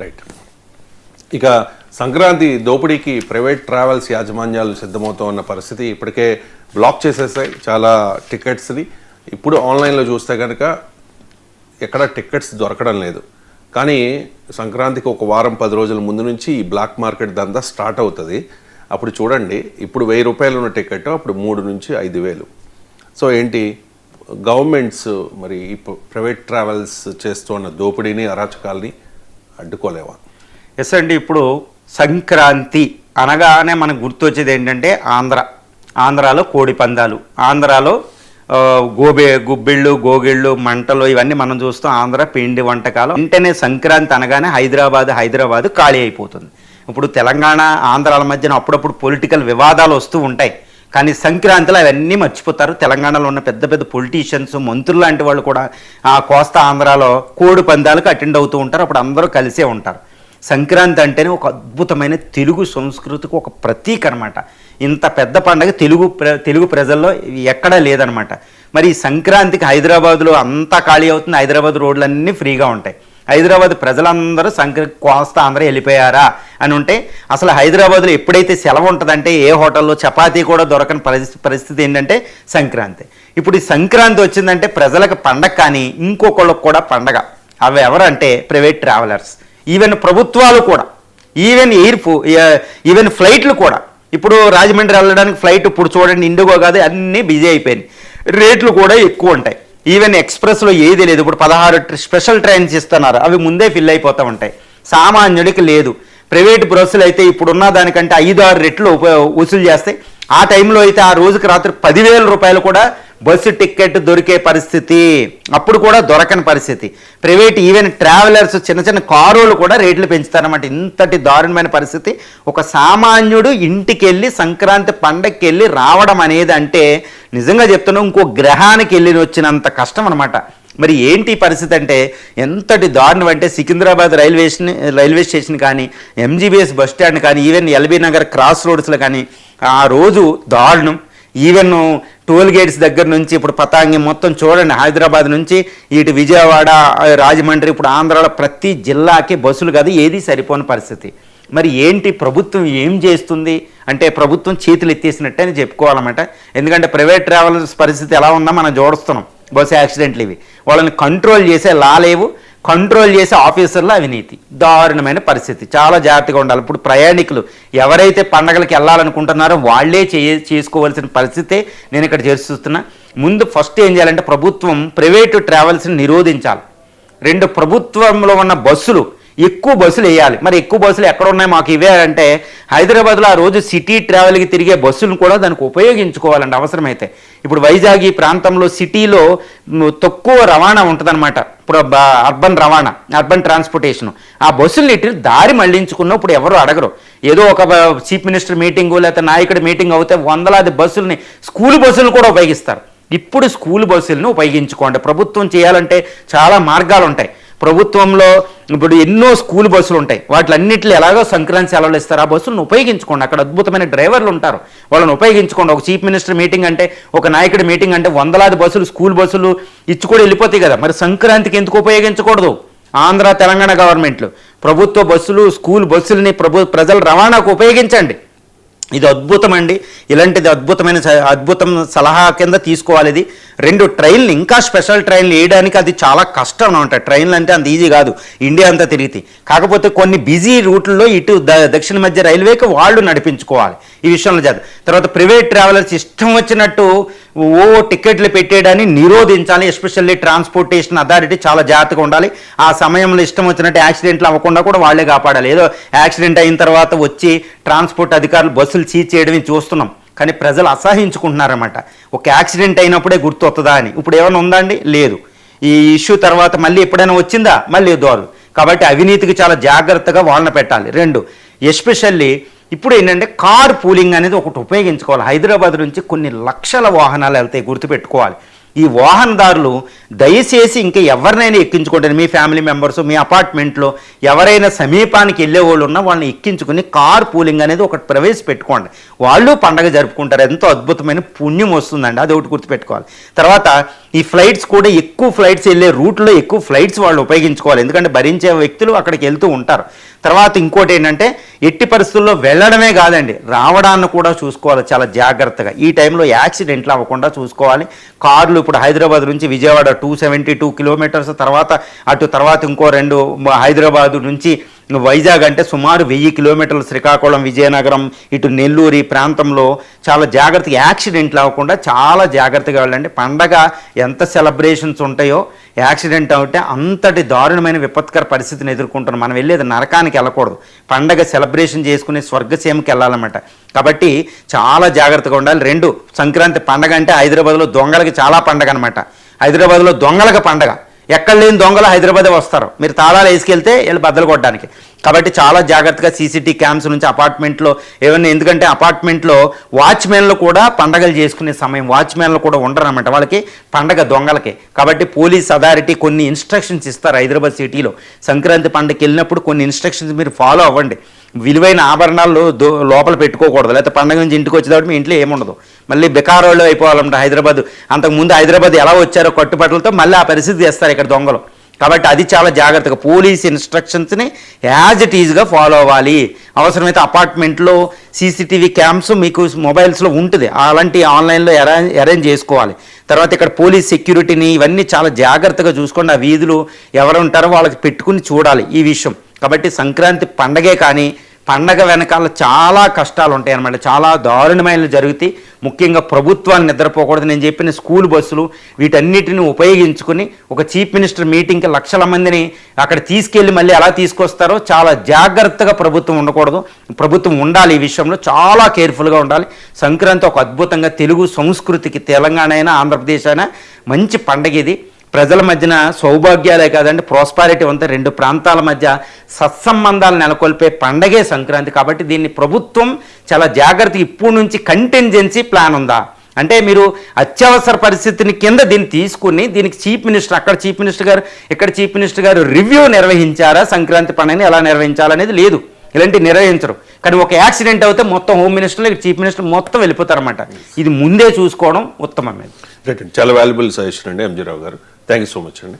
Right. ఇక సంక్రాంతి దోపిడీకి private travels యాజమాన్యాలు సిద్ధమవుతూ ఉన్న పరిస్థితి. ఇప్పటికే బ్లాక్ చేసేసాయి చాలా టికెట్స్ని. ఇప్పుడు ఆన్లైన్లో చూస్తే కనుక ఎక్కడ టికెట్స్ దొరకడం లేదు. కానీ సంక్రాంతికి ఒక వారం 10 రోజుల ముందు నుంచి ఈ బ్లాక్ మార్కెట్ దందా స్టార్ట్ అవుతుంది. అప్పుడు చూడండి, ఇప్పుడు 1000 రూపాయలు ఉన్న టికెట్ అప్పుడు 3 నుంచి 5,000. సో ఏంటి, గవర్నమెంట్స్ మరి ఈ ప్రైవేట్ ట్రావెల్స్ చేస్తున్న దోపిడీని అరాచకాల్ని అడ్డుకోలేవా? ఎస్ అండి. ఇప్పుడు సంక్రాంతి అనగానే మనకు గుర్తొచ్చేది ఏంటంటే ఆంధ్రాలో కోడి పందాలు, ఆంధ్రాలో గుబ్బిళ్ళు గోగిళ్ళు మంటలు ఇవన్నీ మనం చూస్తాం. ఆంధ్ర పిండి వంటకాలు. వెంటనే సంక్రాంతి అనగానే హైదరాబాద్ ఖాళీ అయిపోతుంది. ఇప్పుడు తెలంగాణ ఆంధ్రాల మధ్యన అప్పుడప్పుడు పొలిటికల్ వివాదాలు వస్తూ ఉంటాయి. కానీ సంక్రాంతిలో అవన్నీ మర్చిపోతారు. తెలంగాణలో ఉన్న పెద్ద పెద్ద పొలిటీషియన్స్, మంత్రులు లాంటి వాళ్ళు కూడా ఆ కోస్తా ఆంధ్రాలో కోడి పందాలకు అటెండ్ అవుతూ ఉంటారు. అప్పుడు అందరూ కలిసే ఉంటారు. సంక్రాంతి అంటేనే ఒక అద్భుతమైన తెలుగు సంస్కృతికి ఒక ప్రతీక అనమాట. ఇంత పెద్ద పండగ తెలుగు ప్రజల్లో ఎక్కడా లేదనమాట. మరి ఈ సంక్రాంతికి హైదరాబాద్లో అంతా ఖాళీ అవుతుంది. హైదరాబాద్ రోడ్లన్నీ ఫ్రీగా ఉంటాయి. హైదరాబాద్ ప్రజలందరూ కోస్తా ఆంధ్ర వెళ్ళిపోయారా అని ఉంటే, అసలు హైదరాబాద్లో ఎప్పుడైతే సెలవు ఉంటుందంటే ఏ హోటల్లో చపాతీ కూడా దొరకని పరిస్థితి ఏంటంటే సంక్రాంతి. ఇప్పుడు ఈ సంక్రాంతి వచ్చిందంటే ప్రజలకు పండగ, కానీ ఇంకొకళ్ళకు కూడా పండగ. అవి ఎవరంటే ప్రైవేట్ ట్రావెలర్స్. ఈవెన్ ప్రభుత్వాలు కూడా, ఈవెన్ ఫ్లైట్లు కూడా. ఇప్పుడు రాజమండ్రి వెళ్ళడానికి ఫ్లైట్ ఇప్పుడు చూడండి, ఇండిగో కాదు అన్నీ బిజీ అయిపోయినాయి. రేట్లు కూడా ఎక్కువ ఉంటాయి. ఈవెన్ ఎక్స్ప్రెస్లో ఏది లేదు. ఇప్పుడు 16 స్పెషల్ ట్రైన్స్ ఇస్తున్నారు, అవి ముందే ఫిల్ అయిపోతూ ఉంటాయి. సామాన్యుడికి లేదు. ప్రైవేట్ బస్సులు అయితే ఇప్పుడున్న దానికంటే 5-6 రెట్లు వసూలు చేస్తాయి. ఆ టైంలో అయితే ఆ రోజుకి రాత్రి 10,000 రూపాయలు కూడా బస్సు టికెట్ దొరికే పరిస్థితి, అప్పుడు కూడా దొరకని పరిస్థితి. ప్రైవేట్ ఈవెన్ ట్రావెలర్స్ చిన్న కారులు కూడా రేట్లు పెంచుతారన్నమాట. ఇంతటి దారుణమైన పరిస్థితి. ఒక సామాన్యుడు ఇంటికి వెళ్ళి సంక్రాంతి పండగకి వెళ్ళి రావడం అనేది అంటే నిజంగా చెప్తున్నా ఇంకో గ్రహానికి వెళ్ళి వచ్చినంత కష్టం అనమాట. మరి ఏంటి పరిస్థితి అంటే ఎంతటి దారుణం అంటే, సికింద్రాబాద్ రైల్వే స్టేషన్ కానీ, ఎంజీబీఎస్ బస్ స్టాండ్ కానీ, ఈవెన్ ఎల్బీ నగర్ క్రాస్ రోడ్స్లో కానీ ఆ రోజు దారుణం. ఈవెన్ టోల్ గేట్స్ దగ్గర నుంచి ఇప్పుడు పతాంగి మొత్తం చూడండి, హైదరాబాద్ నుంచి ఇటు విజయవాడ, రాజమండ్రి, ఇప్పుడు ఆంధ్రాలో ప్రతి జిల్లాకి బస్సులు కాదు, ఏది సరిపోని పరిస్థితి. మరి ఏంటి ప్రభుత్వం ఏం చేస్తుంది అంటే, ప్రభుత్వం చేతులు ఎత్తేసినట్టే అని చెప్పుకోవాలన్నమాట. ఎందుకంటే ప్రైవేట్ ట్రావెలర్స్ పరిస్థితి ఎలా ఉందో మనం చూస్తున్నాం. బస్సు యాక్సిడెంట్లు ఇవి, వాళ్ళని కంట్రోల్ చేసే లా లేవు, కంట్రోల్ చేసే ఆఫీసర్ల అవినీతి, దారుణమైన పరిస్థితి. చాలా జాగ్రత్తగా ఉండాలి. ఇప్పుడు ప్రయాణికులు ఎవరైతే పండగలకి వెళ్ళాలనుకుంటున్నారో వాళ్ళే చేసుకోవాల్సిన పరిస్థితే నేను ఇక్కడ చేస్తున్నా. ముందు ఫస్ట్ ఏం చేయాలంటే ప్రభుత్వం ప్రైవేటు ట్రావెల్స్ని నిరోధించాలి. 2, ప్రభుత్వంలో ఉన్న బస్సులు ఎక్కువ బస్సులు వేయాలి. మరి ఎక్కువ బస్సులు ఎక్కడ ఉన్నాయి మాకు ఇవే అంటే, హైదరాబాద్లో ఆ రోజు సిటీ ట్రావెల్కి తిరిగే బస్సులను కూడా దానికి ఉపయోగించుకోవాలండి అవసరమైతే. ఇప్పుడు వైజాగ్ ఈ ప్రాంతంలో సిటీలో తక్కువ రవాణా ఉంటుందన్నమాట. ఇప్పుడు అర్బన్ ట్రాన్స్పోర్టేషన్, ఆ బస్సులు ఇటు దారి మళ్లించుకున్న ఇప్పుడు ఎవరు అడగరు. ఏదో ఒక చీఫ్ మినిస్టర్ మీటింగు లేకపోతే నాయకుడి మీటింగ్ అవుతే వందలాది బస్సుల్ని, స్కూల్ బస్సులను కూడా ఉపయోగిస్తారు. ఇప్పుడు స్కూల్ బస్సులను ఉపయోగించుకోండి. ప్రభుత్వం చేయాలంటే చాలా మార్గాలు ఉంటాయి. ప్రభుత్వంలో ఇప్పుడు ఎన్నో స్కూల్ బస్సులు ఉంటాయి, వాటిలన్నింటిలో ఎలాగో సంక్రాంతి సెలవులు ఇస్తారు. ఆ బస్సులను ఉపయోగించుకోండి. అక్కడ అద్భుతమైన డ్రైవర్లు ఉంటారు, వాళ్ళని ఉపయోగించుకోండి. ఒక చీఫ్ మినిస్టర్ మీటింగ్ అంటే, ఒక నాయకుడి మీటింగ్ అంటే వందలాది బస్సులు, స్కూల్ బస్సులు ఇచ్చి కూడా వెళ్ళిపోతాయి కదా. మరి సంక్రాంతికి ఎందుకు ఉపయోగించకూడదు? ఆంధ్ర తెలంగాణ గవర్నమెంట్లు ప్రభుత్వ బస్సులు, స్కూల్ బస్సులని ప్రజల రవాణాకు ఉపయోగించండి. ఇది అద్భుతం అండి. ఇలాంటిది అద్భుతం సలహా కింద తీసుకోవాలి. ఇది 2 ట్రైన్లు, ఇంకా స్పెషల్ ట్రైన్లు వేయడానికి అది చాలా కష్టం అనమాట. ట్రైన్లు అంటే అంత ఈజీ కాదు, ఇండియా అంతా తిరిగితే. కాకపోతే కొన్ని బిజీ రూట్లలో ఇటు దక్షిణ మధ్య రైల్వేకి వాళ్ళు నడిపించుకోవాలి ఈ విషయంలో. తర్వాత ప్రైవేట్ ట్రావెలర్స్ ఇష్టం వచ్చినట్టు టికెట్లు పెట్టేయడాన్ని నిరోధించాలి. ఎస్పెషల్లీ ట్రాన్స్పోర్టేషన్ అథారిటీ చాలా జాగ్రత్తగా ఉండాలి. ఆ సమయంలో ఇష్టం వచ్చినట్టు యాక్సిడెంట్లు అవ్వకుండా కూడా వాళ్ళే కాపాడాలి. ఏదో యాక్సిడెంట్ అయిన తర్వాత వచ్చి ట్రాన్స్పోర్ట్ అధికారులు బస్సులు సీజ్ చేయడమే చూస్తున్నాం. కానీ ప్రజలు అసహించుకుంటున్నారన్నమాట. ఒక యాక్సిడెంట్ అయినప్పుడే గుర్తు వస్తుందా అని. ఇప్పుడు ఏమైనా ఉందా అండి? లేదు. ఈ ఇష్యూ తర్వాత మళ్ళీ ఎప్పుడైనా వచ్చిందా? మళ్ళీ దోరదు. కాబట్టి అవినీతికి చాలా జాగ్రత్తగా వాళ్ళని పెట్టాలి. 2, ఎస్పెషల్లీ ఇప్పుడు ఏంటంటే కార్ పూలింగ్ అనేది ఒకటి ఉపయోగించుకోవాలి. హైదరాబాద్ నుంచి కొన్ని లక్షల వాహనాలు వెళ్తాయి, గుర్తుపెట్టుకోవాలి. ఈ వాహనదారులు దయచేసి ఇంకా ఎవరినైనా ఎక్కించుకుంటారు, మీ ఫ్యామిలీ మెంబర్స్, మీ అపార్ట్మెంట్లో ఎవరైనా సమీపానికి వెళ్ళే వాళ్ళు ఉన్నా వాళ్ళని ఎక్కించుకుని కార్ పూలింగ్ అనేది ఒకటి ప్రవేశపెట్టుకోండి. వాళ్ళు పండగ జరుపుకుంటారు, ఎంతో అద్భుతమైన పుణ్యం వస్తుందండి, అది ఒకటి గుర్తుపెట్టుకోవాలి. తర్వాత ఈ ఫ్లైట్స్ కూడా ఎక్కువ ఫ్లైట్స్ వెళ్ళే రూట్లో ఎక్కువ ఫ్లైట్స్ వాళ్ళు ఉపయోగించుకోవాలి, ఎందుకంటే భరించే వ్యక్తులు అక్కడికి వెళ్తూ ఉంటారు. తర్వాత ఇంకోటి ఏంటంటే ఎట్టి పరిస్థితుల్లో వెళ్ళడమే కాదండి, రావడాన్ని కూడా చూసుకోవాలి చాలా జాగ్రత్తగా. ఈ టైంలో యాక్సిడెంట్లు అవ్వకుండా చూసుకోవాలి. కార్లు ఇప్పుడు హైదరాబాద్ నుంచి విజయవాడ 272 కిలోమీటర్స్, తర్వాత ఇంకో 2 హైదరాబాద్ నుంచి వైజాగ్ అంటే సుమారు 1000 కిలోమీటర్లు, శ్రీకాకుళం, విజయనగరం, ఇటు నెల్లూరు ఈ ప్రాంతంలో చాలా జాగ్రత్తగా యాక్సిడెంట్లు అవ్వకుండా చాలా జాగ్రత్తగా వెళ్ళండి. పండగ ఎంత సెలబ్రేషన్స్ ఉంటాయో యాక్సిడెంట్ అవుతే అంతటి దారుణమైన విపత్కర పరిస్థితిని ఎదుర్కొంటున్నాం. మనం వెళ్ళేది నరకానికి వెళ్ళకూడదు, పండగ సెలబ్రేషన్ చేసుకుని స్వర్గసీమకి వెళ్ళాలన్నమాట. కాబట్టి చాలా జాగ్రత్తగా ఉండాలి. 2 సంక్రాంతి పండగ అంటే హైదరాబాద్లో దొంగలకి చాలా పండగ అనమాట. హైదరాబాద్లో దొంగలకి పండగ, ఎక్కడ లేని దొంగలు హైదరాబాదే వస్తారు, మీరు తాళాలు వేసుకెళ్తే వీళ్ళు బద్దలు కొట్టడానికి. కాబట్టి చాలా జాగ్రత్తగా సీసీటీవీ క్యామ్స్ నుంచి అపార్ట్మెంట్లో ఏమన్నా, ఎందుకంటే అపార్ట్మెంట్లో వాచ్మెన్లు కూడా పండగలు చేసుకునే సమయం, వాచ్మెన్లు కూడా ఉండరు అనమాట వాళ్ళకి పండగ దొంగలకి. కాబట్టి పోలీస్ అథారిటీ కొన్ని ఇన్స్ట్రక్షన్స్ ఇస్తారు హైదరాబాద్ సిటీలో. సంక్రాంతి పండగకి వెళ్ళినప్పుడు కొన్ని ఇన్స్ట్రక్షన్స్ మీరు ఫాలో అవ్వండి. విలువైన ఆభరణాలు లోపల పెట్టుకోకూడదు, లేకపోతే పండగ నుంచి ఇంటికి వచ్చేటప్పుడు మీ ఇంట్లో ఏముండదు, మళ్ళీ బెకారోళ్ళు అయిపోవాలంట. హైదరాబాద్ అంతకుముందు హైదరాబాద్ ఎలా వచ్చారో కట్టుబట్టలతో మళ్ళీ ఆ పరిస్థితి చేస్తారు ఇక్కడ దొంగలు. కాబట్టి అది చాలా జాగ్రత్తగా పోలీస్ ఇన్స్ట్రక్షన్స్ని యాజ్ ఇట్ ఈజ్గా ఫాలో అవ్వాలి. అవసరమైతే అపార్ట్మెంట్లో సీసీటీవీ క్యామ్స్ మీకు మొబైల్స్లో ఉంటుంది, అలాంటి ఆన్లైన్లో అరేంజ్ చేసుకోవాలి. తర్వాత ఇక్కడ పోలీస్ సెక్యూరిటీని ఇవన్నీ చాలా జాగ్రత్తగా చూసుకోండి. ఆ వీధులు ఎవరు ఉంటారో వాళ్ళకి పెట్టుకుని చూడాలి ఈ విషయం. కాబట్టి సంక్రాంతి పండగే కానీ పండగ వెనకాల చాలా కష్టాలు ఉంటాయి అన్నమాట, చాలా దారుణమైనవి జరుగుతాయి. ముఖ్యంగా ప్రభుత్వాన్ని నిద్రపోకూడదు. నేను చెప్పిన స్కూల్ బస్సులు వీటన్నిటిని ఉపయోగించుకుని ఒక చీఫ్ మినిస్టర్ మీటింగ్కి లక్షల మందిని అక్కడ తీసుకెళ్ళి మళ్ళీ ఎలా తీసుకొస్తారో చాలా జాగ్రత్తగా ప్రభుత్వం ఉండకూడదు, ప్రభుత్వం ఉండాలి. ఈ విషయంలో చాలా కేర్ఫుల్గా ఉండాలి. సంక్రాంతి ఒక అద్భుతంగా తెలుగు సంస్కృతికి, తెలంగాణ అయినా ఆంధ్రప్రదేశ్ అయినా మంచి పండగ ఇది. ప్రజల మధ్యన సౌభాగ్యాలే కాదండి, ప్రాస్పారిటీ అంతా 2 ప్రాంతాల మధ్య సత్సంబంధాలు నెలకొల్పే పండగే సంక్రాంతి. కాబట్టి దీన్ని ప్రభుత్వం చాలా జాగ్రత్తగా ఇప్పటి నుంచి కంటింజెన్సీ ప్లాన్ ఉందా అంటే, మీరు అత్యవసర పరిస్థితిని కింద దీన్ని తీసుకుని దీనికి చీఫ్ మినిస్టర్, అక్కడ చీఫ్ మినిస్టర్ గారు, ఇక్కడ చీఫ్ మినిస్టర్ గారు రివ్యూ నిర్వహించారా, సంక్రాంతి పండుగని ఎలా నిర్వహించాలనేది లేదు, ఇలాంటివి నిర్వహించరు. కానీ ఒక యాక్సిడెంట్ అయితే మొత్తం హోమ్ మినిస్టర్, చీఫ్ మినిస్టర్ మొత్తం వెళ్ళిపోతారన్నమాట. ఇది ముందే చూసుకోవడం ఉత్తమం. రైట్ అండి, చాలా వాల్యుబుల్ సజెషన్ అండి ఎంజీ రావు గారు. థ్యాంక్ యూ సో మచ్ అండి.